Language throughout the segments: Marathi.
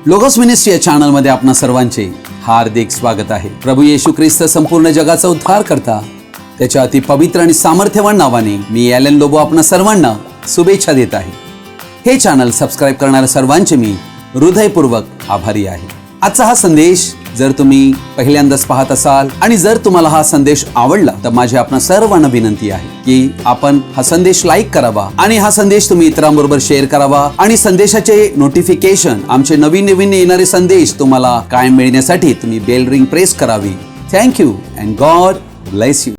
लोगोस मिनिस्ट्री या चॅनल मध्ये आपणा सर्वांचे हार्दिक स्वागत आहे। प्रभू येशू ख्रिस्त संपूर्ण जगाचा उद्धार करता त्याच्या अति पवित्र आणि सामर्थ्यवान नावाने मी एलन लोबो आपणा सर्वांना शुभेच्छा देत आहे। हे चॅनल सबस्क्राइब करणाऱ्या सर्वांचे मी हृदयपूर्वक आभारी आहे। आजचा हा संदेश जर तुम्ही पहिल्यांदाच पाहत असाल आणि जर तुम्हाला हा संदेश आवडला तर माझी आपणा सर्वांना विनंती आहे की आपण हा संदेश लाईक करावा आणि हा संदेश तुम्ही इतरांबरोबर शेअर करावा आणि संदेशाचे नोटिफिकेशन आमचे नवीन येणारे संदेश तुम्हाला कायम मिळण्यासाठी तुम्ही बेल रिंग प्रेस करावी। Thank you and God bless you.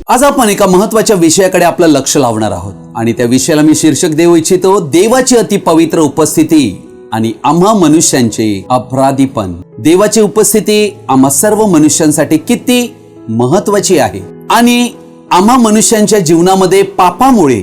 आज आपण एका महत्त्वाच्या विषयाकडे आपलं लक्ष लावणार आहोत आणि त्या विषयाला मी शीर्षक देऊ इच्छितो, देवाची अति पवित्र उपस्थिती आणि आम्हा मनुष्यांचे अपराधीपण। देवाची उपस्थिती आम्हा सर्व मनुष्यांसाठी किती महत्त्वाची आहे आणि आम्हा मनुष्यांच्या जीवनामध्ये पापामुळे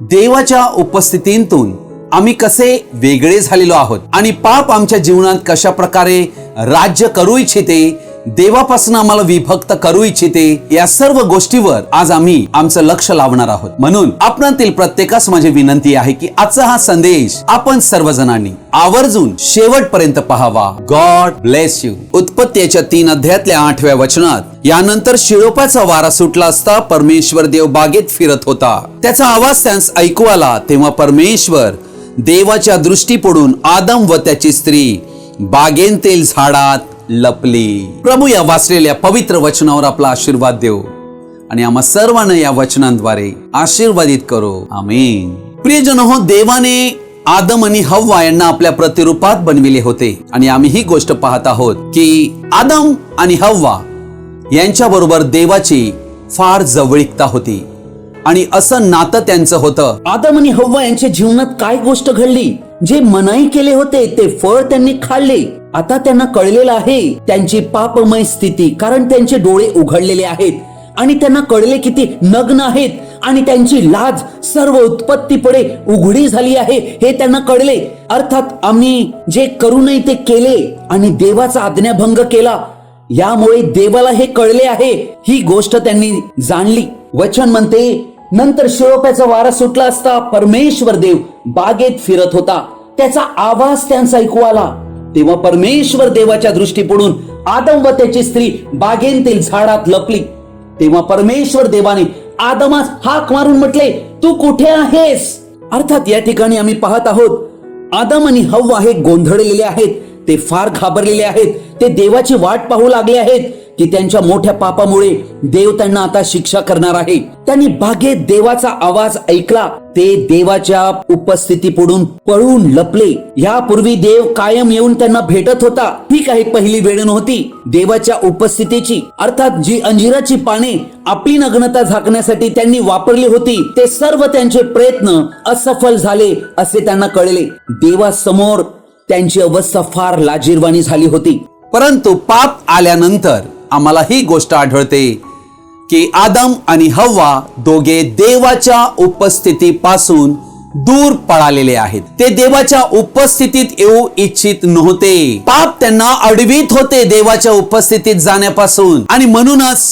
देवाच्या उपस्थितीतून आम्ही कसे वेगळे झालेलो आहोत आणि पाप आमच्या जीवनात कशा प्रकारे राज्य करू इच्छिते, देवापासून आम्हाला विभक्त करू इच्छिते, या सर्व गोष्टीवर आज आम्ही आमचं लक्ष लावणार आहोत। म्हणून आपणातील प्रत्येकास माझी विनंती आहे की आजचा हा संदेश आपण सर्वजणांनी आवर्जून शेवटपर्यंत पाहावा। God bless you. उत्पत्तीच्या 3 अध्यायातल्या 8व्या वचनात, यानंतर शिळोपाचा वारा सुटला असता परमेश्वर देव बागेत फिरत होता, त्याचा आवाज त्यांस ऐकू आला, तेव्हा परमेश्वर देवाच्या दृष्टी पडून आदम व त्याची स्त्री बागेतील झाडात लपली। प्रभू या वाचलेल्या पवित्र वचनावर आपला आशीर्वाद देव आणि आम्हा सर्वांना या वचनांद्वारे आशीर्वादित करो, आमीन। प्रियजन हो, देवाने आदम आणि हव्वा यांना आपल्या प्रतिरूपात बनविले होते आणि आम्ही ही गोष्ट पाहत आहोत की आदम आणि हव्वा यांच्या बरोबर देवाची फार जवळीकता होती आणि असं नातं त्यांचं होतं। आदम आणि हव्वा यांच्या जीवनात काय गोष्ट घडली, जे मनाई केले होते ते फळ त्यांनी खाल्ले। आता त्यांना कळलेलं आहे त्यांची पापमय स्थिती, कारण त्यांचे डोळे उघडलेले आहेत आणि त्यांना कळले की ते नग्न आहेत आणि त्यांची लाज सर्व उत्पत्तीपुढे उघडी झाली आहे हे त्यांना कळले। अर्थात आम्ही जे करू नये ते केले आणि देवाचा आज्ञाभंग केला, यामुळे देवाला हे कळले आहे, ही गोष्ट त्यांनी जाणली। वचन म्हणते, नंतर शिळोप्याचा वारा सुटला असता परमेश्वर देव बागेत फिरत होता, त्याचा आवाज त्यांचा ऐकू आला, तेव्हा परमेश्वर देवाच्या दृष्टी पडून आदम व त्याची स्त्री बागेतील झाडात लपली। तेव्हा परमेश्वर देवाने आदमास हाक मारून म्हटले, तू कुठे आहेस? अर्थात या ठिकाणी आम्ही पाहत आहोत आदम आणि हव्वा हे गोंधळलेले आहेत, ते फार घाबरलेले आहेत, ते देवाची वाट पाहू लागले आहेत की त्यांच्या मोठ्या पापामुळे देव त्यांना आता शिक्षा करणार आहे। त्यांनी बागेत देवाचा आवाज ऐकला, ते देवाच्या उपस्थितीपुढून पळून लपले। यापूर्वी देव कायम येऊन त्यांना भेटत होता, ही काही पहिली वेळ नव्हती देवाच्या उपस्थितीची। अर्थात जी अंजिराची पाने आपली नग्नता झाकण्यासाठी त्यांनी वापरली होती, ते सर्व त्यांचे प्रयत्न असफल झाले असे त्यांना कळले। देवासमोर त्यांची अवस्था फार लाजिरवाणी झाली होती। परंतु पाप आल्यानंतर आम्हाला ही गोष्ट आढळते की आदम आणि हव्वा दोघे देवाच्या उपस्थितीपासून दूर पळालेले आहेत। ते देवाच्या उपस्थितीत येऊ इच्छित नव्हते। पाप त्यांना अडवित होते देवाच्या उपस्थितीत जाण्यापासून आणि म्हणूनच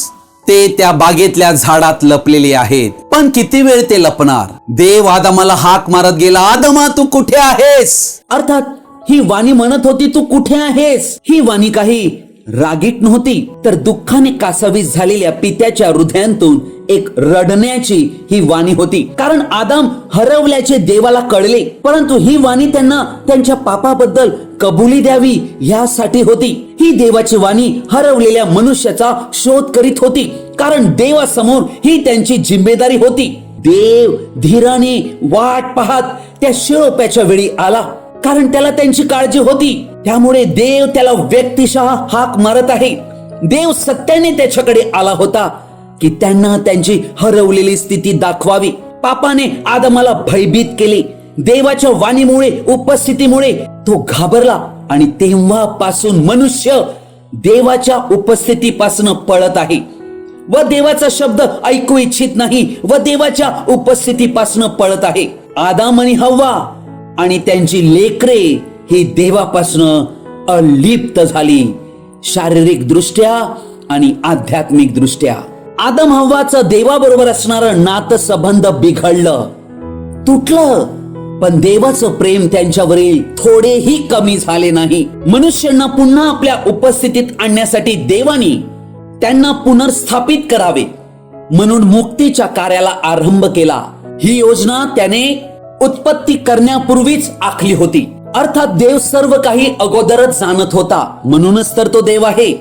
ते त्या बागेतल्या झाडात लपलेले आहेत। पण किती वेळ ते लपणार? देव आदमाला हाक मारत गेला, आदमा तू कुठे आहेस? अर्थात ही वाणी म्हणत होती, तू कुठे आहेस? ही वाणी काही रागीट नव्हती, तर दुःखाने कासावीस झालेल्या पित्याच्या हृदयातून एक रडण्याची ही वाणी होती, कारण आदम हरवल्याचे देवाला कळले। परंतु ही वाणी त्यांना त्यांच्या पापाबद्दल कबुली द्यावी यासाठी होती। ही देवाची वाणी हरवलेल्या मनुष्याचा शोध करीत होती, कारण देवासमोर ही त्यांची जिम्मेदारी होती। देव धीराने वाट पाहत त्या शिळोप्याच्या वेळी आला, कारण त्याला त्यांची काळजी होती। त्यामुळे देव त्याला व्यक्तिशः हाक मारत आहे। देव सत्याने त्याच्याकडे आला होता की त्यांना त्यांची हरवलेली स्थिती दाखवावी। पापाने आदमाला भयभीत केले। देवाच्या वाणीमुळे, उपस्थितीमुळे तो घाबरला आणि तेव्हापासून मनुष्य देवाच्या उपस्थितीपासून पळत आहे व देवाचा शब्द ऐकू इच्छित नाही व देवाच्या उपस्थितीपासून पळत आहे। आदम आणि हव्वा आणि त्यांची लेकरे ही देवापासून अलिप्त झाली, शारीरिक दृष्ट्या आणि आध्यात्मिक दृष्ट्या. आदम हव्वाचं देवाबरोबर असणारं नातसंबंध बिघडलं, तुटलं. पण देवाचं प्रेम त्यांच्यावरील थोडेही कमी झाले नाही. मनुष्यांना पुन्हा आपल्या उपस्थितीत आणण्यासाठी देवानी त्यांना पुनर्स्थापित करावे म्हणून मुक्तीच्या कार्याला आरंभ केला. ही योजना त्याने उत्पत्ती करण्यापूर्वीच आखली होती. अर्थात देव सर्व काही अगोदरच जाणत होता, म्हणूनच तर तो देव आहे.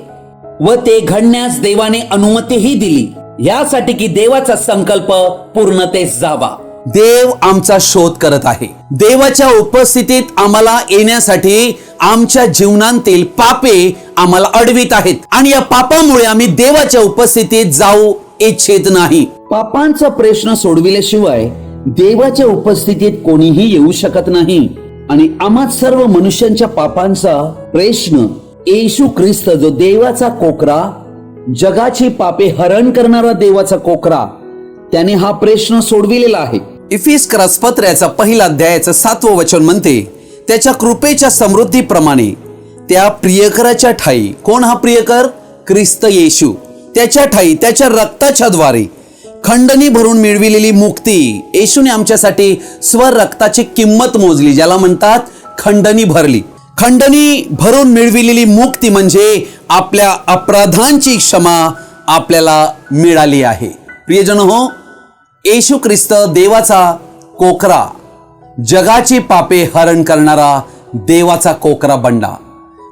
व ते घडण्यास देवाने अनुमतीही दिली, यासाठी की देवाचा संकल्प पूर्णतेस जावा. देव आमचा शोध करत आहे. देवाच्या उपस्थितीत आम्हाला येण्यासाठी आमच्या जीवनातील पापे आम्हाला अडवित आहेत आणि या पापामुळे आम्ही देवाच्या उपस्थितीत जाऊ इच्छित नाही. पापांचा प्रश्न सोडविल्याशिवाय देवाच्या उपस्थितीत कोणीही येऊ शकत नाही. आणि आम्हा सर्व मनुष्यांच्या पापांचा प्रश्न येशू ख्रिस्त, जो देवाचा कोकरा, जगाची पापे हरण करणारा देवाचा कोकरा, त्याने हा प्रश्न सोडविलेला आहे. इफिस्करास पत्राचा पहिला अध्यायाचं 7वं वचन म्हणते, त्याच्या कृपेच्या समृद्धीप्रमाणे त्या प्रियकराच्या ठाई, कोण हा प्रियकर? ख्रिस्त येशू, त्याच्या ठाई त्याच्या रक्ताच्या द्वारे खंडणी भरून मिळविलेली मुक्ती. येशूने आमच्यासाठी स्वरक्ताची किंमत मोजली, ज्याला म्हणतात खंडणी भरली. खंडणी भरून मिळविलेली मुक्ती म्हणजे आपल्या अपराधांची क्षमा आपल्याला मिळाली आहे. प्रियजन हो, येशू ख्रिस्त देवाचा कोकरा, जगाची पापे हरण करणारा देवाचा कोकरा बनला,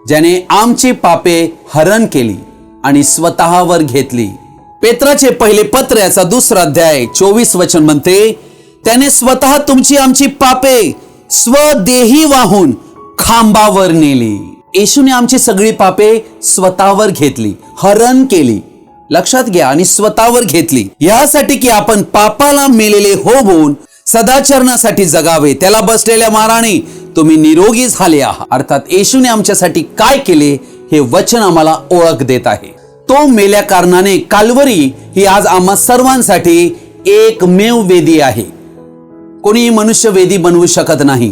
ज्याने आमची पापे हरण केली आणि स्वतःवर घेतली. पेत्राचे पहिले पत्र याचा 2रा अध्याय 24 वचन म्हणते, त्याने स्वतः तुमची आमची पापे स्वदेही वाहून खांबावर नेली. येशूने आमची सगळी पापे स्वतःवर घेतली, हरण केली. लक्षात घ्या, आणि स्वतःवर घेतली, यासाठी की आपण पापाला मेलेले होऊन सदाचरणासाठी जगावे. त्याला बसलेल्या माराने तुम्ही निरोगी झाले आहात. अर्थात येशूने आमच्यासाठी काय केले हे वचन आम्हाला ओळख देत आहे. तो मेल्या कारणाने काल्वरी ही आज आम्हा सर्वांसाठी एकमेव वेदी आहे. कोणी मनुष्य वेदी बनवू शकत नाही.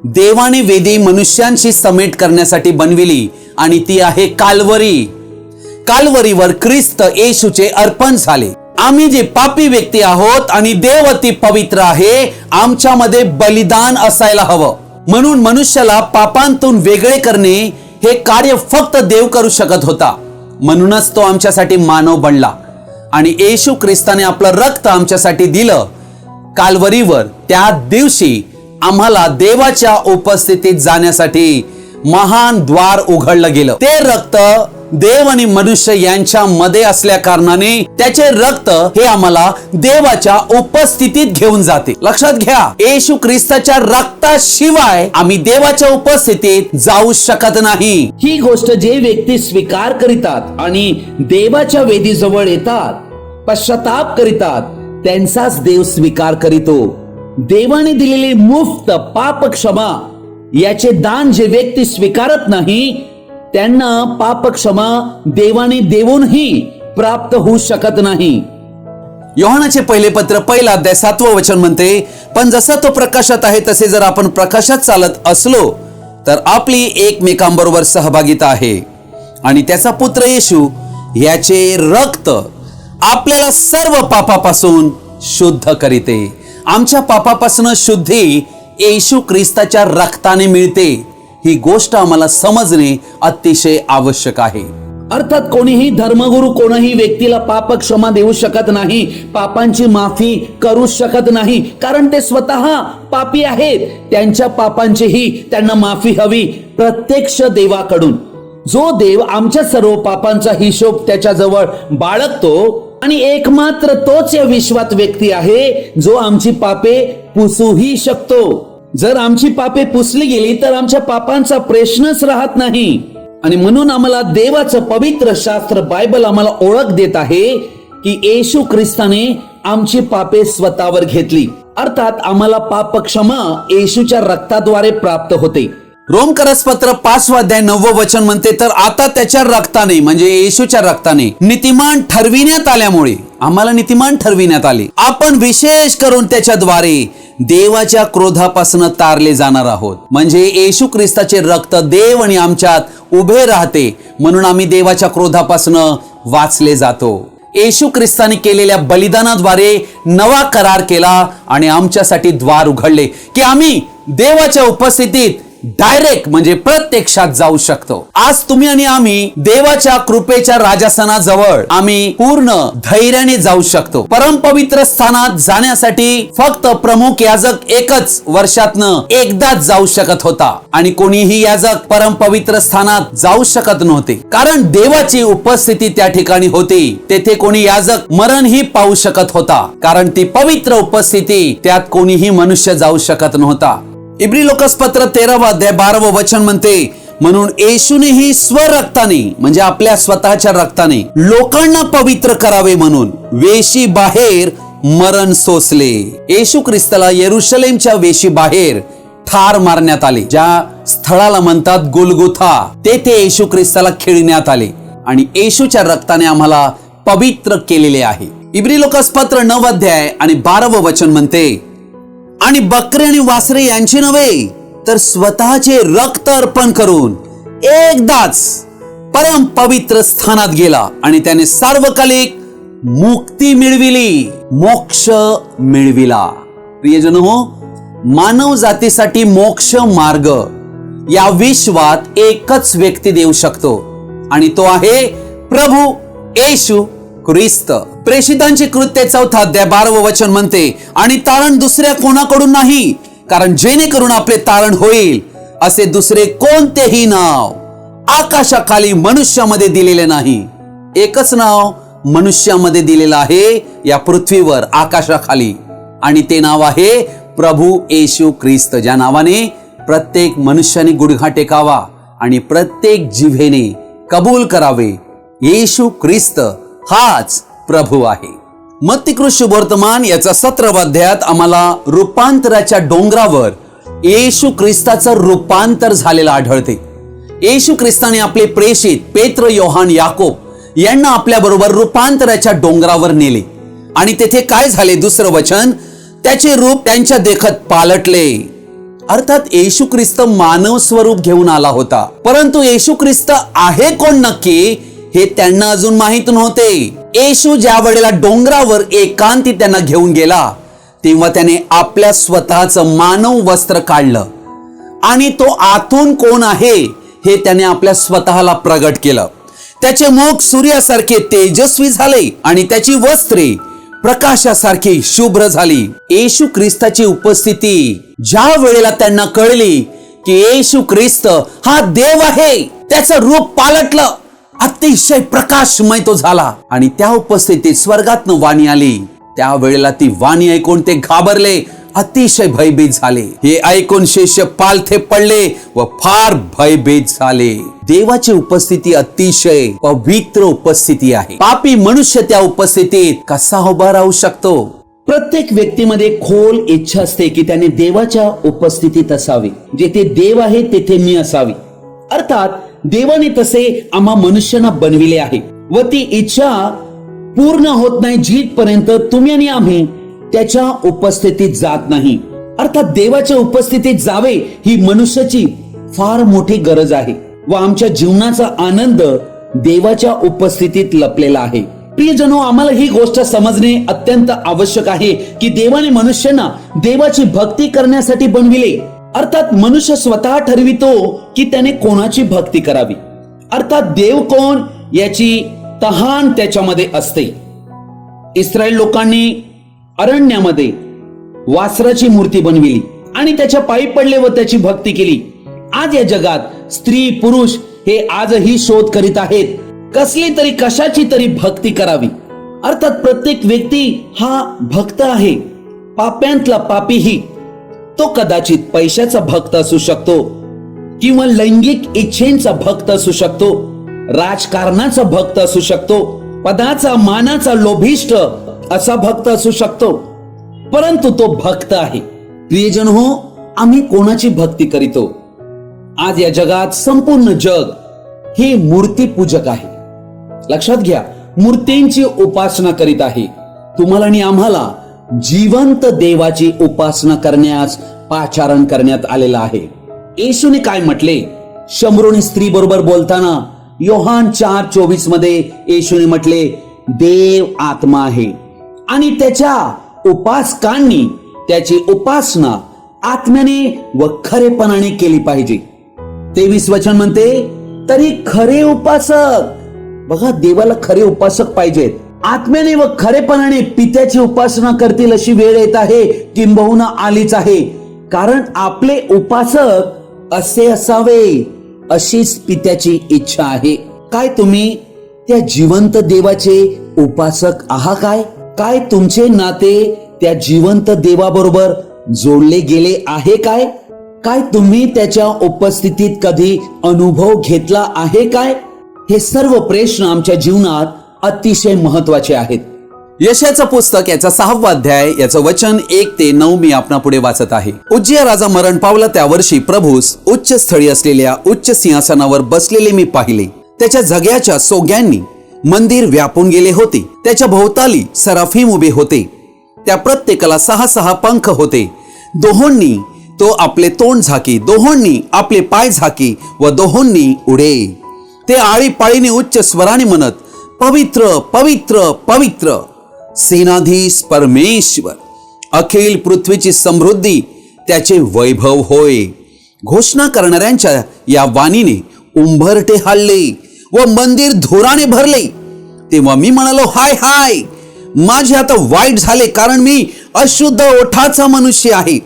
देवाने वेदी मनुष्यांशी समेट करण्यासाठी बनविली आणि ती आहे काल्वरी. काल्वरीवर ख्रिस्त येशूचे अर्पण झाले. आम्ही जे पापी व्यक्ती आहोत आणि देव अति पवित्र आहे, आमच्यामध्ये बलिदान असायला हवं. म्हणून मनुष्याला पापांतून वेगळे करणे हे कार्य फक्त देव करू शकत होता. म्हणूनच तो आमच्यासाठी मानव बनला आणि येशू ख्रिस्ताने आपलं रक्त आमच्यासाठी दिलं काल्वरीवर. त्या दिवशी आम्हाला देवाच्या उपस्थितीत जाण्यासाठी महान द्वार उघडलं गेलं. ते रक्त देव आणि मनुष्य यांच्या मध्ये असल्या कारणाने त्याचे रक्त हे आम्हाला देवाच्या उपस्थितीत घेऊन जाते. लक्षात घ्या, येशू ख्रिस्ताच्या रक्ताशिवाय आम्ही देवाच्या उपस्थितीत जाऊ शकत नाही. ही गोष्ट जे व्यक्ती स्वीकार करीतात आणि देवाच्या वेदीजवळ येतात, पश्चाताप करीतात, त्यांचाच देव स्वीकार करीतो. देवाने दिलेली मुफ्त पाप क्षमा याचे दान जे व्यक्ती स्वीकारत नाही, त्यांना पाप क्षमा देवाने देऊनही प्राप्त होऊ शकत नाही. योहानाचे पहिले पत्र पहिला अध्याय 7वं वचन म्हणते, पण जसा तो प्रकाशात आहे तसे जर आपण प्रकाशात चालत असलो तर आपली एकमेकांबरोबर सहभागिता आहे आणि त्याचा पुत्र येशू याचे रक्त आपल्याला सर्व पापापासून शुद्ध करीते. आमच्या पापापासून शुद्धी येशू ख्रिस्ताच्या रक्ताने मिळते. ही गोष्ट आम्हाला समजणे अतिशय आवश्यक आहे. अर्थात कोणीही धर्मगुरू कोणीही व्यक्तीला पाप क्षमा देऊ शकत नाही, पापांची माफी करू शकत नाही, कारण ते स्वतः पापी आहेत. त्यांच्या पापांचीही त्यांना माफी हवी प्रत्यक्ष देवाकडून. जो देव आमच्या सर्व पापांचा हिशोब त्याच्याजवळ बाळगतो आणि एकमात्र तोच या विश्वात व्यक्ती आहे जो आमची पापे पुसूही शकतो. जर आमची पापे पुसली गेली तर आमच्या पापांचा प्रश्नच राहत नाही. आणि म्हणून आम्हाला देवाचं पवित्र शास्त्र बायबल आम्हाला ओळख देत आहे की येशू ख्रिस्ताने आमची पापे स्वतःवर घेतली. अर्थात आम्हाला पाप क्षमा येशूच्या रक्ताद्वारे प्राप्त होते. रोमकरसपत्र 5 अध्याय 9 वचन म्हणते, तर आता त्याच्या रक्ताने म्हणजे येशूच्या रक्ताने नीतिमान ठरविण्यात आल्यामुळे, आम्हाला नीतिमान ठरविण्यात आले, आपण विशेष करून त्याच्याद्वारे देवाच्या क्रोधापासून तारले जाणार आहोत. म्हणजे येशू ख्रिस्ताचे रक्त देव आणि आमच्यात उभे राहते, म्हणून आम्ही देवाच्या क्रोधापासून वाचले जातो. येशू ख्रिस्ताने केलेल्या बलिदानाद्वारे नवा करार केला आणि आमच्यासाठी द्वार उघडले की आम्ही देवाच्या उपस्थितीत डायरेक्ट म्हणजे प्रत्यक्षात जाऊ शकतो. आज तुम्ही आणि आम्ही देवाच्या कृपेच्या राजासनाजवळ आम्ही पूर्ण धैर्याने जाऊ शकतो. परमपवित्र स्थानात जाण्यासाठी फक्त प्रमुख याजक एकच वर्षातनं एकदाच जाऊ शकत होता आणि कोणीही याजक परमपवित्र स्थानात जाऊ शकत नव्हते, कारण देवाची उपस्थिती त्या ठिकाणी होती. तेथे कोणी याजक मरणही पाहू शकत होता, कारण ती पवित्र उपस्थिती त्यात कोणीही मनुष्य जाऊ शकत नव्हता. इब्री लोकसपत्र 13 अध्याय 12 वचन म्हणते, म्हणून येशूनेही स्वरक्ताने म्हणजे आपल्या स्वतःच्या रक्ताने लोकांना पवित्र करावे म्हणून वेशी बाहेर मरण सोसले. येशू ख्रिस्ताला यरुशलेमच्या वेशी बाहेर ठार मारण्यात आले, ज्या स्थळाला म्हणतात गोलगोथा. तेथे येशू ख्रिस्ताला खिळण्यात आले आणि येशूच्या रक्ताने आम्हाला पवित्र केलेले आहे. इब्री लोकसपत्र 9 अध्याय आणि 12 वचन म्हणते, आणि बकरे आणि वासरे यांचे नव्हे तर स्वतःचे रक्त अर्पण करून एकदाच परम पवित्र स्थानात गेला आणि त्याने सार्वकालिक मुक्ती मिळविली, मोक्ष मिळविला. प्रियजन हो, मानव जातीसाठी मोक्ष मार्ग या विश्वात एकच व्यक्ती देऊ शकतो आणि तो आहे प्रभू येशू ख्रिस्त. प्रेषितांची कृत्ये 4 अध्याय 12 वचन म्हणते, आणि तारण दुसऱ्या कोणाकडून नाही, कारण जेणेकरून आपले तारण होईल असे दुसरे कोणतेही नाव आकाशाखाली मनुष्यामध्ये दिलेले नाही. एकच नाव मनुष्यामध्ये दिलेलं आहे या पृथ्वीवर आकाशाखाली, आणि ते नाव आहे प्रभू येशू ख्रिस्त, ज्या नावाने प्रत्येक मनुष्याने गुडघा टेकावा आणि प्रत्येक जिव्हेने कबूल करावे, येशू ख्रिस्त हाच प्रभू आहे. मत्ती वर्तमान याचा 17 अध्यायात आम्हाला रूपांतराच्या डोंगरावर येशू ख्रिस्ताचं रूपांतर झालेलं आढळते. येशू ख्रिस्ताने आपले प्रेषित पेत्र, योहान, याकोब यांना आपल्या बरोबर रूपांतराच्या डोंगरावर नेले आणि तेथे काय झाले? दुसरं वचन, त्याचे रूप त्यांच्या देखत पालटले. अर्थात येशू ख्रिस्त मानव स्वरूप घेऊन आला होता, परंतु येशू ख्रिस्त आहे कोण नक्की हे त्यांना अजून माहित नव्हते. येशू ज्या वेळेला डोंगरावर एकांती त्यांना घेऊन गेला तेव्हा त्याने आपल्या स्वतःचं मानव वस्त्र काढलं आणि तो आतून कोण आहे हे त्याने आपल्या स्वतःला प्रगट केलं. त्याचे मुख सूर्यासारखे तेजस्वी झाले आणि त्याची वस्त्रे प्रकाशासारखी शुभ्र झाली. येशू ख्रिस्ताची उपस्थिती ज्या वेळेला त्यांना कळली की येशू ख्रिस्त हा देव आहे, त्याचं रूप पालटलं, अतिशय प्रकाशमय तो झाला आणि त्या उपस्थितीत स्वर्गातनं वाणी आली. त्या वेळेला ती वाणी ऐकून ते घाबरले, अतिशय भयभीत झाले. हे ऐकून शिष्य पालथे पडले व फार भयभीत झाले. देवाची उपस्थिती अतिशय पवित्र उपस्थिती आहे. पापी मनुष्य त्या उपस्थितीत कसा उभा राहू शकतो? प्रत्येक व्यक्तीमध्ये खोल इच्छा असते की त्याने देवाच्या उपस्थितीत असावे, जेथे देव आहे तेथे मी असावी. अर्थात देवाने तसे आम्हा मनुष्यांना बनविले आहे व ती इच्छा पूर्ण होत नाही जिथपर्यंत तुम्ही आणि आम्ही त्याच्या उपस्थितीत जात नाही. अर्थात देवाच्या उपस्थितीत जावे ही मनुष्याची फार मोठी गरज आहे व आमच्या जीवनाचा आनंद देवाच्या उपस्थितीत लपलेला आहे. प्रियजनो, आम्हाला ही गोष्ट समजणे अत्यंत आवश्यक आहे की देवाने मनुष्यांना देवाची भक्ती करण्यासाठी बनविले. अर्थात मनुष्य स्वतः ठरवितो की त्याने कोणाची भक्ती करावी. अर्थात देव कोण याची तहान त्याच्यामध्ये असते. इस्रायल लोकांनी अरण्यामध्ये वासराची मूर्ती बनविली आणि त्याच्या पायी पडले व त्याची भक्ती केली. आज या जगात स्त्री पुरुष हे आजही शोध करीत आहेत कसली तरी कशाची तरी भक्ती करावी. अर्थात प्रत्येक व्यक्ती हा भक्त आहे, पाप्यांतला पापीही. तो कदाचित पैशाचा भक्त असू शकतो किंवा लैंगिक इच्छेचा भक्त असू शकतो, राजकारणाचा भक्त असू शकतो, पदाचा मानाचा लोभिष्ट असा भक्त असू शकतो, परंतु तो भक्त आहे. प्रियजन हो, आम्ही कोणाची भक्ती करीतो? आज या जगात संपूर्ण जग हे मूर्तीपूजक आहे. लक्षात घ्या, मूर्तींची उपासना करीत आहे. तुम्हाला आणि आम्हाला जिवंत देवाची उपासना करण्यास पाचारण करण्यात आलेलं आहे. येशूने काय म्हटले? शमरोनी स्त्री बरोबर बोलताना योहान 4:24 मध्ये येशूने म्हटले, देव आत्मा आहे आणि त्याच्या उपासकांनी त्याची उपासना आत्म्याने व खरेपणाने केली पाहिजे. 23 वचन म्हणते, तरी खरे उपासक, बघा देवाला खरे उपासक पाहिजेत, आत्म्याने व खरेपणाने पित्याची उपासना करतील अशी वेळ येत आहे, किंबहुना आलीच आहे. कारण आपले उपासक असे असावे अशीच पित्याची इच्छा आहे. काय तुम्ही त्या जिवंत देवाचे उपासक आहात? काय तुमचे नाते त्या जिवंत देवाबरोबर जोडले गेले आहे? काय तुम्ही त्याच्या उपस्थितीत कधी अनुभव घेतला आहे? हे सर्व प्रश्न आमच्या जीवनात अतिशय महत्वाचे आहेत. यशाचं पुस्तक याचा 6वा अध्याय याचं वचन 1 ते 9 मी आपणा पुढे वाचत आहे. उज्जिया राजा मरण पावला त्या वर्षी प्रभूस उच्च स्थळी असलेल्या उच्च सिंहासनावर बसलेले मी पाहिले. त्याच्या जग्याच्या सोग्यांनी मंदिर व्यापून गेले होते. त्याच्या भोवताली सराफीम उभे होते. त्या प्रत्येकाला 6 पंख होते. दोहोंनी तो आपले तोंड झाकी, दोहोंनी आपले पाय झाकी व दोहोंनी उडे. ते आळीपाळीने उच्च स्वराने म्हणत, पवित्र पवित्र पवित्र सेनाधीश परमेश्वर, अखिल पृथ्वीची समृद्धी त्याचे वैभव होय. घोषणा करणाऱ्यांच्या या वाणीने उंबरटे हालले व मंदिर धुराने भरले. तेव्हा मी म्हणालो, हाय हाय, माझे आता वाईट झाले, कारण मी अशुद्ध ओठाचा मनुष्य आहे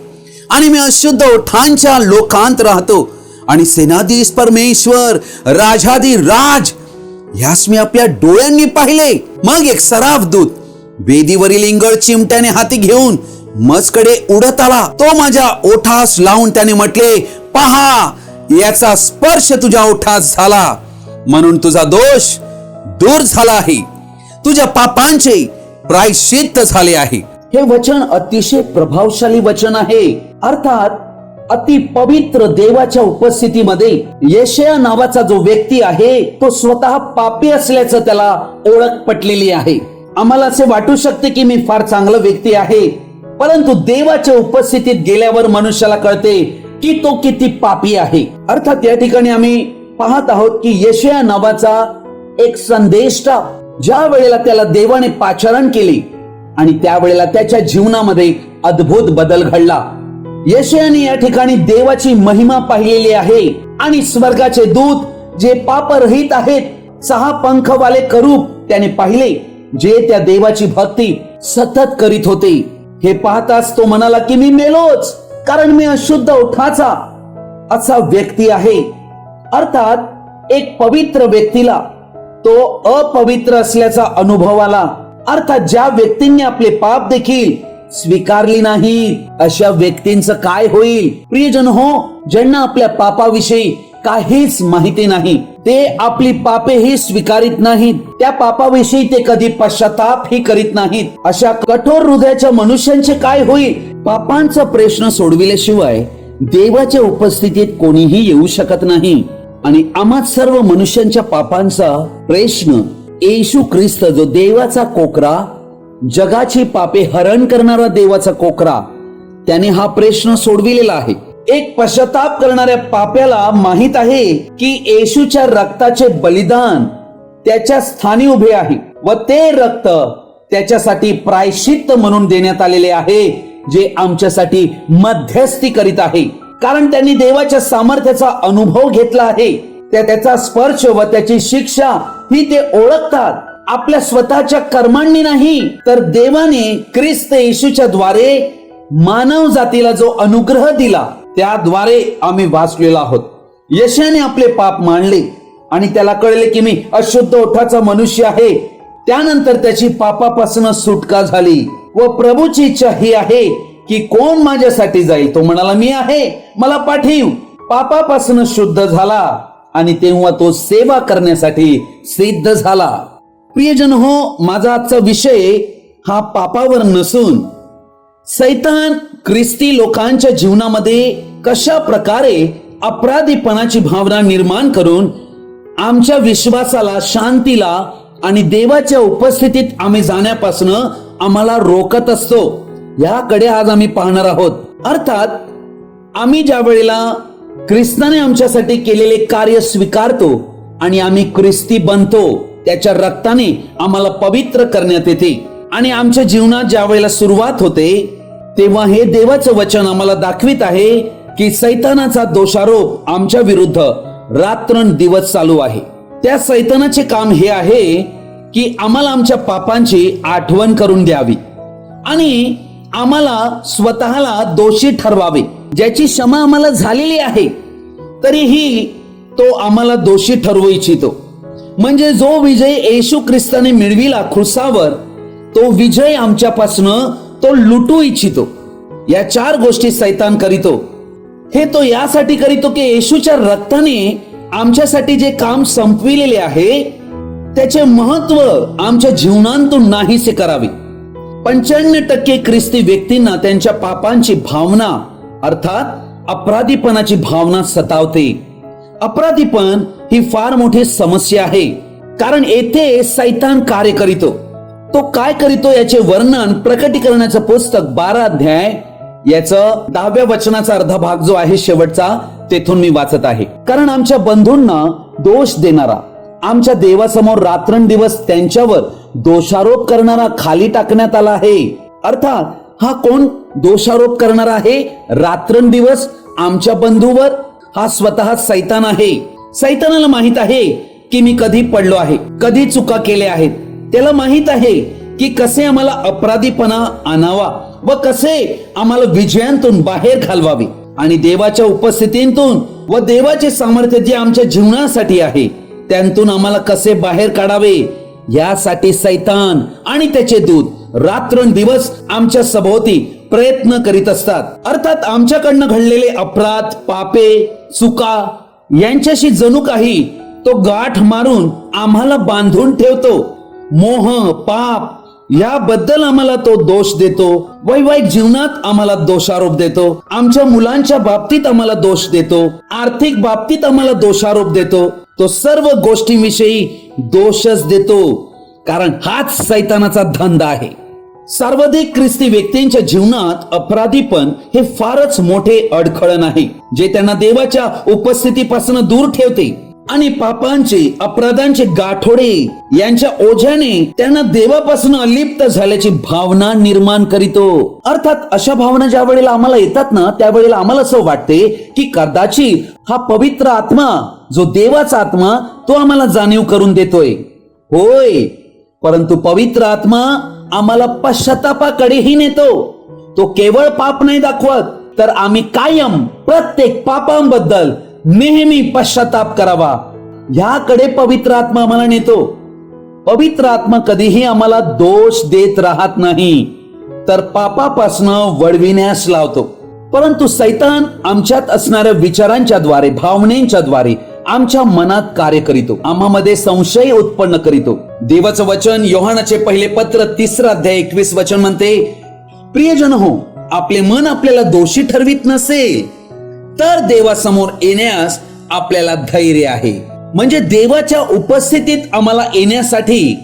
आणि मी अशुद्ध ओठांच्या लोकांत राहतो आणि सेनाधीश परमेश्वर राजाधी राज यास मी आपल्या डोळ्यांनी पाहिले. मग एक सराफ दूत वेदीवरील इंगळ चिमट्याने हाती घेऊन मजकडे उडत आला. तो माझ्या ओठास लावून त्याने म्हटले, पहा, याचा स्पर्श तुझ्या ओठास झाला म्हणून तुझा दोष दूर झाला आहे, तुझ्या पापांचे प्रायश्चित्त झाले आहे. हे वचन अतिशय प्रभावशाली वचन आहे. अर्थात अति पवित्र देवाच्या उपस्थितीमध्ये यशया नावाचा जो व्यक्ती आहे तो स्वतः पापी असल्याचं त्याला ओळख पटलेली आहे. आम्हाला असे वाटू शकते की मी फार चांगला व्यक्ती आहे, परंतु देवाच्या उपस्थितीत गेल्यावर मनुष्याला कळते की तो किती पापी आहे. अर्थात या ठिकाणी आम्ही पाहत आहोत की यशया नावाचा एक संदेष्टा ज्या वेळेला त्याला देवाने पाचारण केले आणि त्यावेळेला त्याच्या जीवनामध्ये अद्भुत बदल घडला. यशयाने या ठिकाणी देवाची महिमा पाहिलेली आहे आणि स्वर्गाचे दूत जे पापरहित आहेत, 6 पंखवाले करूप त्याने पाहिले जे त्या देवाची भक्ती सतत करीत होते. हे पाहताच तो म्हणाला की मी मेलोच, कारण मी अशुद्ध ओठाचा असा व्यक्ती आहे. अर्थात एक पवित्र व्यक्तीला तो अपवित्र असल्याचा अनुभव आला. अर्थात ज्या व्यक्तींनी आपले पाप देखील स्वीकारली नाही अशा व्यक्तींचं काय होईल? प्रियजन हो, ज्यांना आपल्या पापाविषयी काहीच माहिती नाही, ते आपली पापेही स्वीकारित नाहीत, त्या पापाविषयी ते कधी पश्चातापही करीत नाहीत, अशा कठोर हृदयाच्या मनुष्यांचे काय होईल? पापांचा प्रश्न सोडविल्याशिवाय देवाच्या उपस्थितीत कोणीही येऊ शकत नाही. आणि आम्हा सर्व मनुष्यांच्या पापांचा प्रश्न येशू ख्रिस्त जो देवाचा कोकरा, जगाची पापे हरण करणारा देवाचा कोकरा, त्याने हा प्रश्न सोडविलेला आहे. एक पश्चाताप करणाऱ्या पाप्याला माहित आहे की येशूच्या रक्ताचे बलिदान त्याच्या स्थानी उभे आहे व ते रक्त त्याच्यासाठी प्रायश्चित्त म्हणून देण्यात आलेले आहे, जे आमच्यासाठी मध्यस्थी करीत आहे. कारण त्यांनी देवाच्या सामर्थ्याचा अनुभव घेतला आहे. त्याचा स्पर्श व त्याची शिक्षा ही ते ओळखतात. आपल्या स्वतःच्या कर्मांनी नाही, तर देवाने ख्रिस्त येशूच्या द्वारे मानव जातीला जो अनुग्रह दिला त्याद्वारे आम्ही वाचलेलो आहोत. यशाने आपले पाप मांडले आणि त्याला कळले की मी अशुद्ध ओठाचा मनुष्य आहे. त्यानंतर त्याची पापापासून सुटका झाली व प्रभूची इच्छा ही आहे की कोण माझ्यासाठी जाईल? तो म्हणाला, मी आहे, मला पाठीव. पापापासून शुद्ध झाला आणि तेव्हा तो सेवा करण्यासाठी सिद्ध झाला. प्रियजन हो, माझा आजचा विषय हा पापावर नसून सैतान ख्रिस्ती लोकांच्या जीवनामध्ये कशा प्रकारे अपराधीपणाची भावना निर्माण करून आमच्या विश्वासाला, शांतीला आणि देवाच्या उपस्थितीत आम्ही जाण्यापासून आम्हाला रोखत असतो. याकडे आज आम्ही पाहणार आहोत. अर्थात आम्ही ज्या वेळेला ख्रिस्ताने आमच्यासाठी केलेले कार्य स्वीकारतो आणि आम्ही ख्रिस्ती बनतो, त्याच्या रक्ताने आम्हाला पवित्र करण्यात येते आणि आमच्या जीवनात ज्या वेळेला सुरुवात होते, तेव्हा हे देवाचं वचन आम्हाला दाखवित आहे की सैतानाचा दोषारोप आमच्या विरुद्ध रात्रंदिवस चालू आहे. त्या सैतानाचे काम हे आहे की आम्हाला आमच्या पापांची आठवण करून द्यावी आणि आम्हाला स्वतःला दोषी ठरवावे. ज्याची क्षमा आम्हाला झालेली आहे तरीही तो आम्हाला दोषी ठरवू इच्छितो. म्हणजे जो विजय येशू ख्रिस्ताने मिळविला क्रुसावर, तो विजय आमच्यापासून तो लुटू इच्छितो. या 4 गोष्टी सैतान करीतो. हे तो यासाठी करीतो की येशूच्या रक्ताने आमच्यासाठी जे काम संपविलेले आहे त्याचे महत्व आमच्या जीवनातून नाहीसे करावे. 95% ख्रिस्ती व्यक्तींना त्यांच्या पापांची भावना अर्थात अपराधीपणाची भावना सतावते. अपराधीपण ही फार मोठी समस्या आहे, कारण येथे सैतान कार्य करीतो. तो काय करीतो याचे वर्णन प्रकटीकरणाचं पुस्तक 12 अध्याय याचं 10व्या वचनाचा अर्धा भाग जो आहे शेवटचा, तेथून मी वाचत आहे. कारण आमच्या बंधूंना दोष देणारा, आमच्या देवासमोर रात्रंदिवस त्यांच्यावर दोषारोप करणारा खाली टाकण्यात आला आहे. अर्थात हा कोण दोषारोप करणारा आहे रात्रंदिवस आमच्या बंधूवर? हा स्वतः सैतान आहे. सैतानाला माहित आहे की मी कधी पडलो आहे, कधी चुका केल्या आहेत. त्याला माहित आहे की कसे आम्हाला अपराधीपणा आणावा व कसे आम्हाला विजयांतून बाहेर घालवावे आणि देवाच्या उपस्थितीतून व देवाचे सामर्थ्य जे आमच्या जीवनासाठी आहे त्यांतून आम्हाला कसे बाहेर काढावे, यासाठी सैतान आणि त्याचे दूत रात्रंदिवस आमच्या सभोवती प्रयत्न करीत असतात. अर्थात आमच्याकडनं घडलेले अपराध, पापे, चुका यांच्याशी जणू काही तो गाठ मारून आम्हाला बांधून ठेवतो. मोह, पाप याबद्दल आम्हाला तो दोष देतो. वैवाहिक जीवनात आम्हाला दोषारोप देतो. आमच्या मुलांच्या बाबतीत आम्हाला दोष देतो. आर्थिक बाबतीत आम्हाला दोषारोप देतो. तो सर्व गोष्टींविषयी दोषच देतो, कारण हाच सैतानाचा धंदा आहे. सर्वाधिक ख्रिस्ती व्यक्तींच्या जीवनात अपराधीपण हे फारच मोठे अडखळण आहे, जे त्यांना देवाच्या उपस्थितीपासून दूर ठेवते आणि पापांचे, अपराधांचे गाठोडे यांच्या ओझ्याने त्यांना देवापासून अलिप्त झाल्याची भावना निर्माण करीतो. अर्थात अशा भावना ज्या वेळेला आम्हाला येतात ना, त्यावेळेला आम्हाला असं वाटते की कदाचित हा पवित्र आत्मा, जो देवाचा आत्मा, तो आम्हाला जाणीव करून देतोय. होय, परंतु पवित्र आत्मा आम्हाला पश्चातापाकडेही नेतो. तो केवळ पाप नाही दाखवत, तर आम्ही कायम प्रत्येक पापांबद्दल नेहमी पश्चाताप करावा, ह्याकडे पवित्र आत्मा आम्हाला नेतो. पवित्र आत्मा कधीही आम्हाला दोष देत राहत नाही, तर पापापासून वळविण्यास लावतो. परंतु सैतान आमच्यात असणाऱ्या विचारांच्या द्वारे, भावनेच्या द्वारे आमच्या मनात कार्य करीतो, आम्हामध्ये संशय उत्पन्न करीतो. देवाचं वचन योहानाचे पहिले पत्र 3 अध्याय 21 वचन म्हणते, प्रियजन हो, आपले मन आपल्याला दोषी ठरवित नसेल तर देवासमोर येण्यास आपल्याला धैर्य आहे. म्हणजे देवाच्या उपस्थितीत आम्हाला येण्यासाठी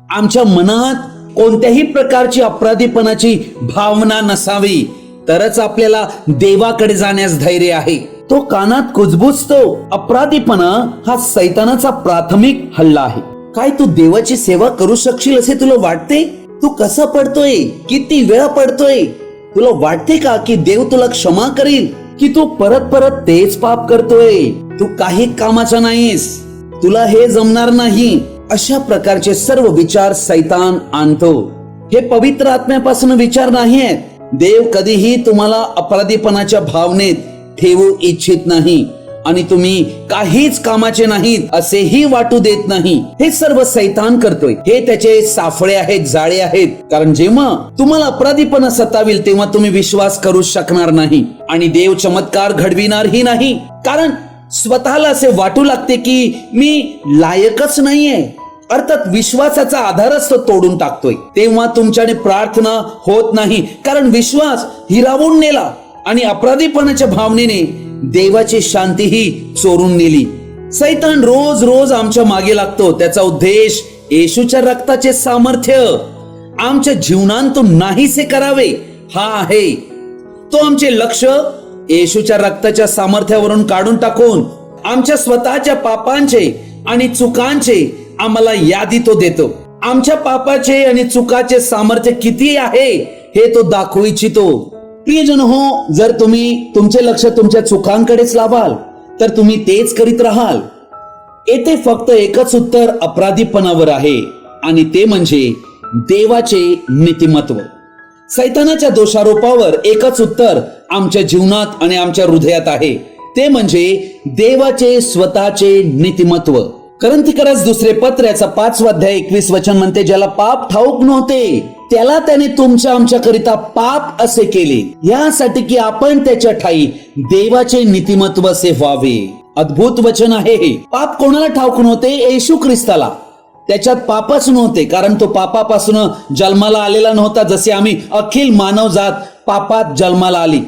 आमच्या मनात कोणत्याही प्रकारची अपराधीपणाची भावना नसावी, तरच आपल्याला देवाकडे जाण्यास धैर्य आहे. तो कानात कुजबुजतो. अपराधीपणा हा सैतानाचा प्राथमिक हल्ला आहे. काय तू देवाची सेवा करू शकशील असे तुला वाटते? तू कसा पडतोय, किती वेळा पडतोय? तुला वाटते का की देव तुला क्षमा करील, की तू परत परत तेच पाप करतोय? तू काही कामाचा नाहीस, तुला हे जमणार नाही, अशा प्रकारचे सर्व विचार सैतान आणतो. हे पवित्र आत्म्यापासून विचार नाही आहेत. देव कधीही तुम्हाला अपराधीपणाच्या भावनेत ठेवू इच्छित नाही आणि तुम्ही काहीच कामाचे नाहीत असेही वाटू देत नाही. हे सर्व सैतान करतोय. हे त्याचे साफळे आहेत, जाळे आहेत. कारण जेव्हा तुम्हाला अपराधीपणा सतावेल तेव्हा तुम्ही विश्वास करू शकणार नाही आणि देव चमत्कार घडविणारही नाही, कारण स्वतःला असे वाटू लागते की मी लायकच नाहीये. अर्थात विश्वासाचा आधारच तो तोडून टाकतोय. तेव्हा तुमच्याने प्रार्थना होत नाही, कारण विश्वास हिरावून नेला आणि अपराधीपणाच्या भावनेने देवाची शांतीही चोरून नेली. सैतान रोज रोज आमच्या मागे लागतो. त्याचा उद्देश येशूच्या रक्ताचे सामर्थ्य आमच्या जीवनातून नाहीसे करावे हा आहे. तो आमचे लक्ष येशूच्या रक्ताच्या सामर्थ्यावरून काढून टाकून आमच्या स्वतःच्या पापांचे आणि चुकांचे आम्हाला यादी तो देतो. आमच्या पापाचे आणि चुकाचे सामर्थ्य किती आहे हे तो दाखवू इच्छितो. प्रियजन हो, जर तुम्ही तुमचे लक्ष तुमच्या चुकांकडेच लावाल तर तुम्ही तेच करीत राहाल. येथे फक्त एकच उत्तर अपराधीपणावर आहे आणि ते म्हणजे देवाचे नीतिमत्व. सैतानाच्या दोषारोपावर एकच उत्तर आमच्या जीवनात आणि आमच्या हृदयात आहे, ते म्हणजे देवाचे स्वतःचे नीतिमत्व. करंथीकरास दुसरे पत्र याचा 5 अध्याय 21 वचन म्हणते, ज्याला पाप ठाऊक नव्हते त्याला त्याने तुमच्या आमच्याकरिता पाप असे केले, यासाठी की आपण त्याच्या ठाई देवाचे नीतिमत्व असे व्हावे. अद्भुत वचन आहे हे. पाप कोणाला ठाऊक नव्हते? येशू ख्रिस्ताला. त्याच्यात पापच नव्हते, कारण तो पापापासून जन्माला आलेला नव्हता. जसे आम्ही अखिल मानवजात पापात जन्माला आली,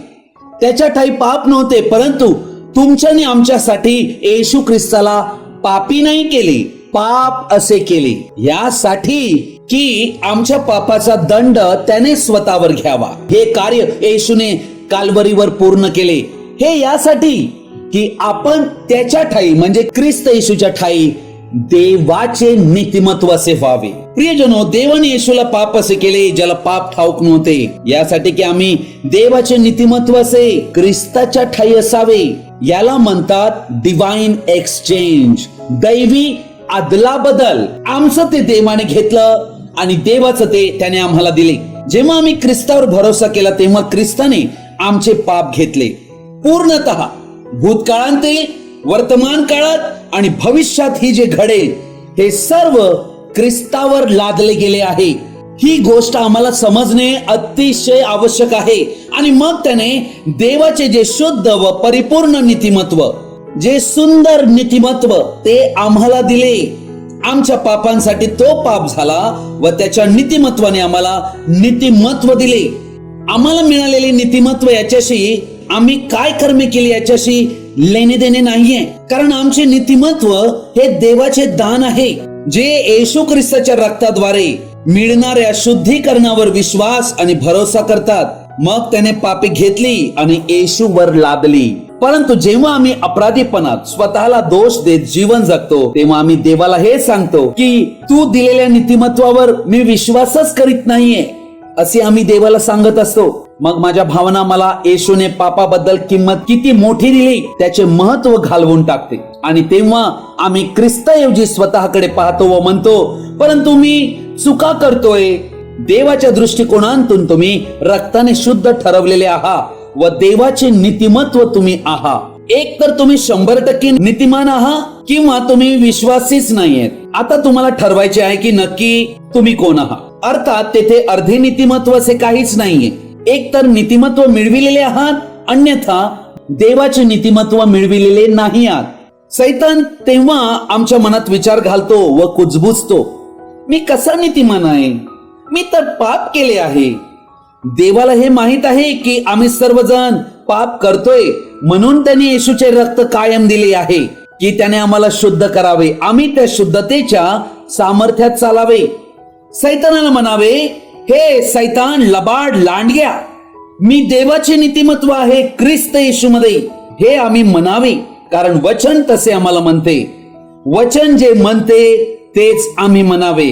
त्याच्या ठाई पाप नव्हते, परंतु तुमच्याने आमच्यासाठी येशू ख्रिस्ताला पापी नाही केले, पाप असे केले, यासाठी की आमच्या पापाचा दंड त्याने स्वतःवर घ्यावा. हे कार्य येशूने काल्वरीवर पूर्ण केले. हे यासाठी की आपण त्याच्या ठाई म्हणजे ख्रिस्त येशूच्या ठाई देवाचे नीतिमत्व असे व्हावे. प्रियजनो, देवाने येशूला पाप असे केले ज्याला पाप ठाऊक नव्हते, यासाठी की आम्ही देवाचे नीतिमत्व असे ख्रिस्ताच्या ठाई असावे. याला म्हणतात डिवाइन एक्सचेंज, दैवी अदला बदल. आमचं ते देवाने घेतलं आणि देवाचं ते त्याने आम्हाला दिले. जेव्हा आम्ही ख्रिस्तावर भरोसा केला तेव्हा ख्रिस्ताने आमचे पाप घेतले. पूर्णतः भूतकाळांतील, वर्तमान काळात आणि भविष्यात ही जे घडेल हे सर्व ख्रिस्तावर लादले गेले आहे. ही गोष्ट आम्हाला समजणे अतिशय आवश्यक आहे. आणि मग त्याने देवाचे जे शुद्ध व परिपूर्ण नीतिमत्व, जे सुंदर नीतिमत्व ते आम्हाला दिले. आमच्या पापांसाठी तो पाप झाला व त्याच्या नीतिमत्वाने आम्हाला नीतिमत्व दिले. आम्हाला मिळालेले नीतिमत्व याच्याशी आम्ही काय कर्मे केली याच्याशी लेणे देणे नाहीये, कारण आमचे नीतिमत्व हे देवाचे दान आहे, जे येशू ख्रिस्ताच्या रक्ताद्वारे मिळणाऱ्या शुद्धीकरणावर विश्वास आणि भरोसा करतात. मग त्याने पापे घेतली आणि येशूवर लादली. परंतु जेव्हा आम्ही अपराधीपणात स्वतःला दोष देत जीवन जगतो तेव्हा आम्ही देवाला हे सांगतो की तू दिलेल्या नीतिमत्वावर मी विश्वासच करीत नाहीये, असे आम्ही देवाला सांगत असतो. मग माझ्या भावना मला येशूने पापाबद्दल किंमत किती मोठी दिली त्याचे महत्व घालवून टाकते. आणि तेव्हा आम्ही ख्रिस्ताऐवजी स्वतःकडे पाहतो व म्हणतो, परंतु मी चुका करतोय. देवाच्या दृष्टिकोनातून तुम्ही रक्ताने शुद्ध ठरवलेले आहात व देवाचे नीतिमत्व तुम्ही आहात. एक तर तुम्ही 100% नीतिमान आहात किंवा तुम्ही विश्वासीच नाहीयेत. आता तुम्हाला ठरवायचे आहे की नक्की तुम्ही कोण आहात. अर्थात तेथे अर्धे नीतिमत्व असे काहीच नाहीये. एक तर नीतिमत्व मिळविलेले आहात, अन्यथा देवाचे नीतिमत्व मिळविलेले नाही आहात. सैतान तेव्हा आमच्या मनात विचार घालतो व कुजबुजतो, मी कसा नीतिमान आहे, मी तर पाप केले आहे. देवाला हे माहित आहे की आम्ही सर्वजण पाप करतोय, म्हणून त्याने येशूचे रक्त कायम दिले आहे की त्याने आम्हाला शुद्ध करावे, आम्ही त्या शुद्धतेच्या सामर्थ्यात चालावे. सैतानाला म्हणावे, हे सैतान लबाड लांडग्या, मी देवाचे नीतिमत्व आहे ख्रिस्त येशूमध्ये, हे आम्ही म्हणावे, कारण वचन तसे आम्हाला म्हणते. वचन जे म्हणते तेच आम्ही म्हणावे.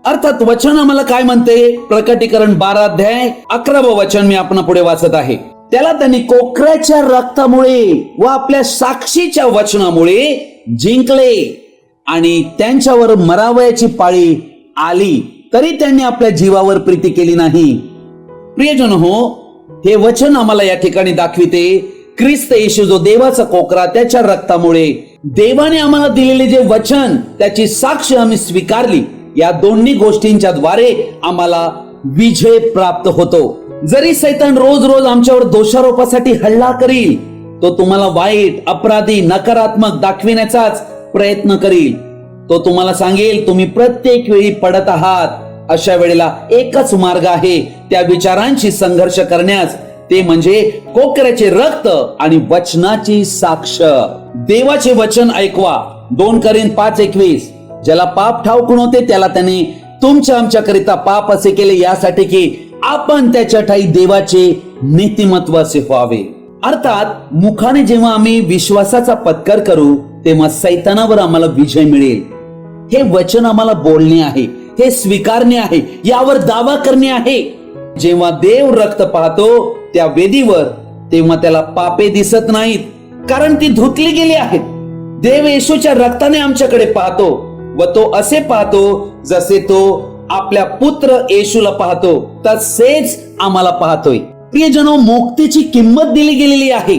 अर्थात वचन आम्हाला काय म्हणते? प्रकटीकरण 12 अध्याय 11 वचन मी आपण पुढे वाचत आहे. त्याला त्यांनी कोकराच्या रक्तामुळे व आपल्या साक्षीच्या वचनामुळे जिंकले आणि त्यांच्यावर मरावयाची पाळी आली तरी त्यांनी आपल्या जीवावर प्रीती केली नाही. प्रियजन हो, हे वचन आम्हाला या ठिकाणी दाखविते ख्रिस्त येशू जो देवाचा कोकरा, त्याच्या रक्तामुळे देवाने आम्हाला दिलेले जे वचन त्याची साक्ष आम्ही स्वीकारली, या दोन्ही गोष्टींच्या द्वारे आम्हाला विजय प्राप्त होतो. जरी सैतान रोज रोज आमच्यावर दोषारोपासाठी हल्ला करील, तो तुम्हाला वाईट, अपराधी, नकारात्मक दाखविण्याचाच प्रयत्न करील. तो तुम्हाला सांगेल तुम्ही प्रत्येक वेळी पडत आहात. अशा वेळेला एकच मार्ग आहे त्या विचारांशी संघर्ष करण्यास, ते म्हणजे कोकराचे रक्त आणि वचनाची साक्ष. देवाचे वचन ऐकवा. 2 कोरिंथ 5:21. ज्याला पाप ठाऊक नव्हते त्याला त्याने तुमच्या आमच्याकरिता पाप असे केले, यासाठी की आपण त्याच्या ठाई देवाचे नीतिमत्व असे व्हावे. अर्थात मुखाने जेव्हा आम्ही विश्वासाचा पत्कर करू तेव्हा सैतानावर आम्हाला विजय मिळेल. हे वचन आम्हाला बोलणे आहे, हे स्वीकारणे आहे, यावर दावा करणे आहे. जेव्हा देव रक्त पाहतो त्या वेदीवर तेव्हा त्याला पापे दिसत नाहीत, कारण ती धुतली गेली आहेत. देव येशूच्या रक्ताने आमच्याकडे पाहतो व तो असे पाहतो जसे तो आपल्या पुत्र येशूला पाहतो तसेच आम्हाला पाहतोय. प्रियजनो, मुक्तीची किंमत दिली गेलेली आहे,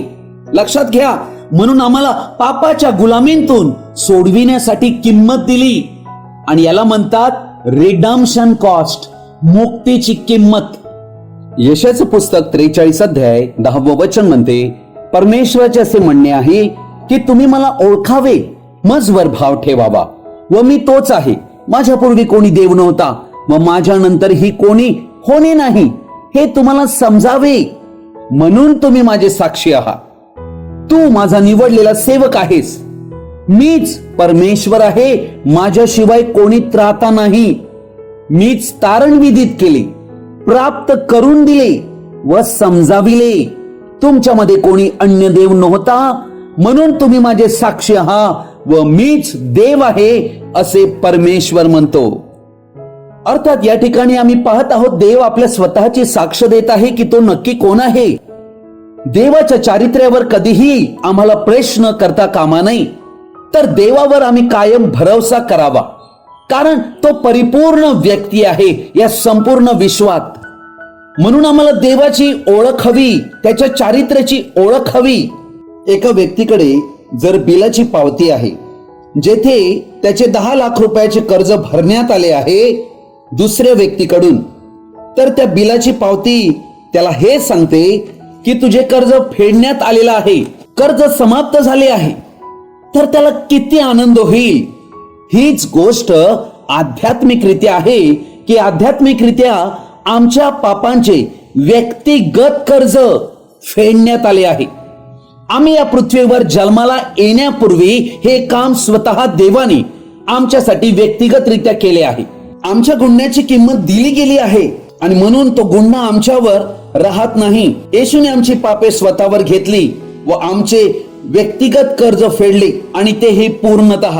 लक्षात घ्या. म्हणून आम्हाला पापाच्या गुलामीतून सोडविण्यासाठी किंमत दिली आणि याला म्हणतात रिडम्पशन कॉस्ट, मुक्तीची किंमत. यशाचं पुस्तक 43 अध्याय 10 वचन म्हणते, परमेश्वराचे असे म्हणणे आहे की तुम्ही मला ओळखावे, मजवर भाव ठेवावा व मी तोच आहे. माझ्यापूर्वी कोणी देव नव्हता व माझ्या नंतर ही कोणी होणे नाही, हे तुम्हाला समजावे, म्हणून तुम्ही माझे साक्षी आहात. तू माझा निवडलेला सेवक आहेस. मीच परमेश्वर आहे, माझ्याशिवाय कोणी त्राता नाही. मीच तारण विधित केले, प्राप्त करून दिले व समजाविले. तुमच्यामध्ये कोणी अन्य देव नव्हता, म्हणून तुम्ही माझे साक्षी आहात व मीच देव आहे असे परमेश्वर म्हणतो. अर्थात या ठिकाणी आम्ही पाहत आहोत देव आपल्या स्वतःची साक्ष देत आहे की तो नक्की कोण आहे. देवाच्या चारित्र्यावर कधीही आम्हाला प्रश्न करता कामा नये, तर देवावर आम्ही कायम भरवसा करावा, कारण तो परिपूर्ण व्यक्ती आहे या संपूर्ण विश्वात. म्हणून आम्हाला देवाची ओळख हवी, त्याच्या चारित्र्याची ओळख हवी. एका व्यक्तीकडे जर बिलाची पावती आहे, जेथे त्याचे 10 लाख रुपयाचे कर्ज भरण्यात आले आहे दुसऱ्या व्यक्तीकडून, तर त्या बिलाची पावती त्याला हे सांगते की तुझे कर्ज फेडण्यात आलेलं आहे, कर्ज समाप्त झाले आहे, तर त्याला किती आनंद होईल. हीच गोष्ट आध्यात्मिकरित्या आहे की आध्यात्मिकरित्या आमच्या पापांचे व्यक्तिगत कर्ज फेडण्यात आले आहे. आम्ही या पृथ्वीवर जन्माला येण्यापूर्वी हे काम स्वतः देवाने आमच्यासाठी व्यक्तिगतरित्या केले आहे. आमच्या गुन्ह्याची किंमत दिली गेली आहे आणि म्हणून तो गुन्हा आमच्यावर राहत नाही. येशूने आमची पापे स्वतःवर घेतली व आमचे व्यक्तिगत कर्ज फेडले आणि ते हे पूर्णतः.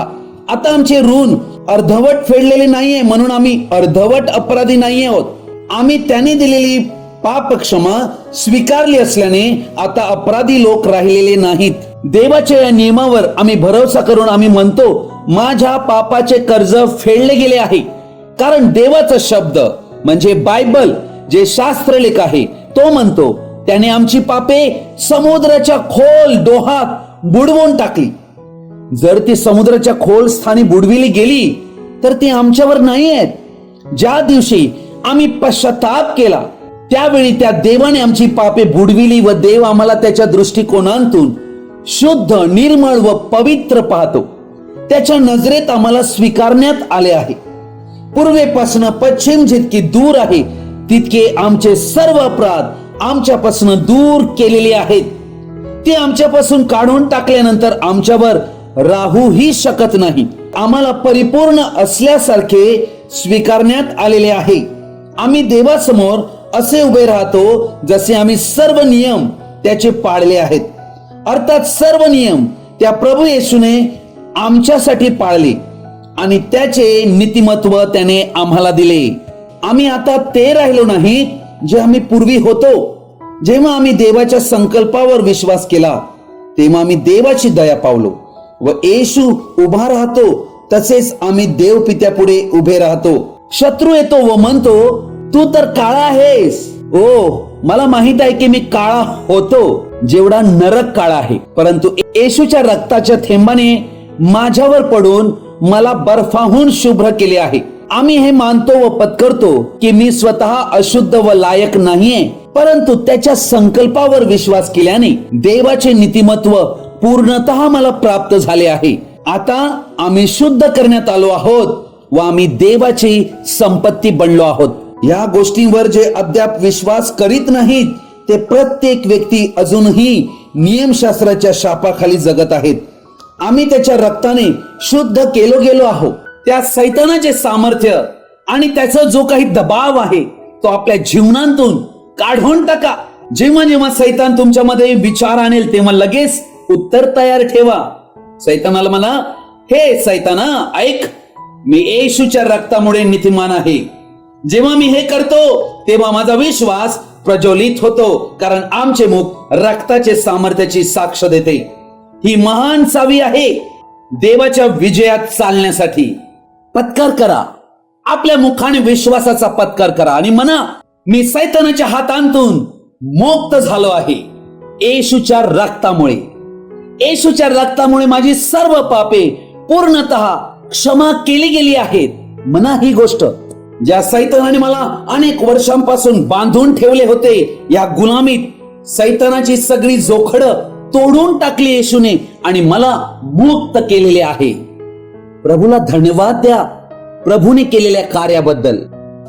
आता आमचे ऋण अर्धवट फेडलेले नाहीये, म्हणून आम्ही अर्धवट अपराधी नाही आहोत. आम्ही त्याने दिलेली पाप क्षमा स्वीकारली असल्याने आता अपराधी लोक राहिलेले नाहीत. देवाच्या या नियमावर आम्ही भरोसा करून आम्ही म्हणतो माझ्या पापाचे कर्ज फेडले गेले आहे, कारण देवाचा शब्द म्हणजे बायबल जे शास्त्रलेख आहे तो म्हणतो त्याने आमची पापे समुद्राच्या खोल डोहात बुडवून टाकली. जर ती समुद्राच्या खोल स्थानी बुडविली गेली तर ती आमच्यावर नाही आहेत. ज्या दिवशी आम्ही पश्चाताप केला त्यावेळी त्या देवाने आमची पापे बुडविली व देव आम्हाला त्याच्या दृष्टिकोनातून शुद्ध, निर्मळ व पवित्र पाहतो. त्याच्या नजरेत आम्हाला स्वीकारण्यात आले आहे. पूर्वेपासून पश्चिम जितकी दूर आहे तितके आमचे सर्व अपराध आमच्यापासून दूर केलेले आहेत. ते आमच्यापासून काढून टाकल्यानंतर आमच्यावर राहूही शकत नाही. आम्हाला परिपूर्ण असल्यासारखे स्वीकारण्यात आलेले आहे. आम्ही देवासमोर असे उभे राहतो जसे आम्ही सर्व नियम त्याचे पाळले आहेत. अर्थात सर्व नियम त्या प्रभू येशूने आमच्यासाठी पाळले आणि त्याचे नीतिमत्व त्याने आम्हाला दिले. आम्ही आता ते राहिलो नाही जे आम्ही पूर्वी होतो. जेव्हा आम्ही देवाच्या संकल्पावर विश्वास केला तेव्हा आम्ही देवाची दया पावलो व येशू उभा राहतो तसेच आम्ही देव पित्यापुढे उभे राहतो. शत्रू येतो व म्हणतो तू तर काळा आहेस. ओ, मला माहित आहे की मी काळा होतो, जेवढा नरक काळा आहे, परंतु येशूच्या रक्ताच्या थेंबाने माझ्यावर पडून मला बर्फाहून शुभ्र केले आहे. आम्ही हे मानतो व पत्करतो की मी स्वतः अशुद्ध व लायक नाहीये, परंतु त्याच्या संकल्पावर विश्वास केल्याने देवाचे नीतिमत्व पूर्णतः मला प्राप्त झाले आहे. आता आम्ही शुद्ध करण्यात आलो आहोत व आम्ही देवाची संपत्ती बनलो आहोत. या गोष्टींवर जे अद्याप विश्वास करीत नाहीत ते प्रत्येक व्यक्ती अजूनही नियमशास्त्राच्या शापाखाली जगत आहेत. आम्ही त्याच्या रक्ताने शुद्ध केलो गेलो आहोत. त्या सैतानाचे सामर्थ्य आणि त्याचा जो काही दबाव आहे तो आपल्या जीवनातून काढून टाका. जेव्हा जेव्हा सैतान तुमच्यामध्ये विचार आणेल तेव्हा लगेच उत्तर तयार ठेवा. सैतानाला म्हणा, हे सैताना ऐक, मी येशूच्या रक्तामुळे नीतिमान आहे. जेव्हा मी हे करतो तेव्हा माझा विश्वास प्रज्वलित होतो, कारण आमचे मुख रक्ताचे सामर्थ्याची साक्ष देते. ही महान चावी आहे देवाच्या विजयात चालण्यासाठी. पत्कार करा, आपल्या मुखाने विश्वासाचा पत्कार करा आणि म्हणा, मी सैतानाच्या हातांतून मुक्त झालो आहे येशूच्या रक्तामुळे. येशूच्या रक्तामुळे माझी सर्व पापे पूर्णतः क्षमा केली गेली आहेत. म्हणा ही गोष्ट, ज्या सैतानाने मला अनेक वर्षांपासून बांधून ठेवले होते, या गुलामीत सैतानाची सगळी जोखड तोडून टाकली येशूने आणि मला मुक्त केलेले आहे. प्रभूला धन्यवाद द्या प्रभूने केलेल्या कार्याबद्दल.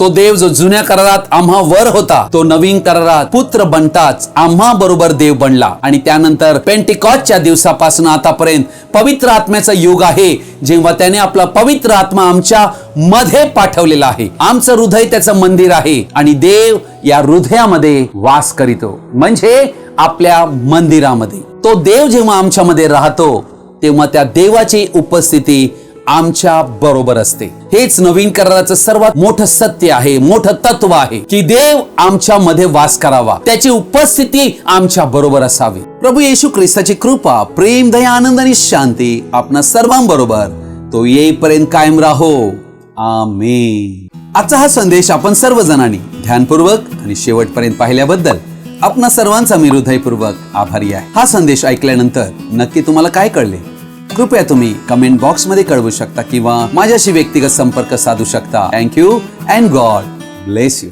तो देव जो जुन्या करारात आम्हा वर होता, तो नवीन करारात पुत्र बनताच आम्हा बरोबर देव बनला. आणि त्यानंतर पेंटिकॉस्टच्या दिवसापासून आतापर्यंत पवित्र आत्म्याचा युग आहे, जेव्हा त्याने आपला पवित्र आत्मा आमच्या मध्ये पाठवलेला आहे. आमचं हृदय त्याचं मंदिर आहे आणि देव या हृदयामध्ये वास करीतो, म्हणजे आपल्या मंदिरामध्ये. तो देव जेव्हा आमच्यामध्ये राहतो तेव्हा त्या देवाची उपस्थिती आमच्या बरोबर असते. हेच नवीन कराराचं सर्वात मोठं सत्य आहे, मोठं तत्व आहे की देव आमच्या मध्ये वास करावा, त्याची उपस्थिती आमच्या बरोबर असावी. प्रभू येशू ख्रिस्ताची कृपा, प्रेम, दया, आनंद आणि शांती आपणा सर्वांबरोबर तो येईपर्यंत कायम राहो. आमेन. आजचा हा संदेश आपण सर्वजणांनी ध्यानपूर्वक आणि शेवटपर्यंत पाहिल्याबद्दल आपणा सर्वांचा मी हृदयपूर्वक आभारी आहे. हा संदेश ऐकल्यानंतर नक्की तुम्हाला काय कळले? कृपया तुम्ही कमेंट बॉक्स मध्ये कळवू शकता किंवा माझ्याशी व्यक्तिगत संपर्क साधू शकता. Thank you and God bless you.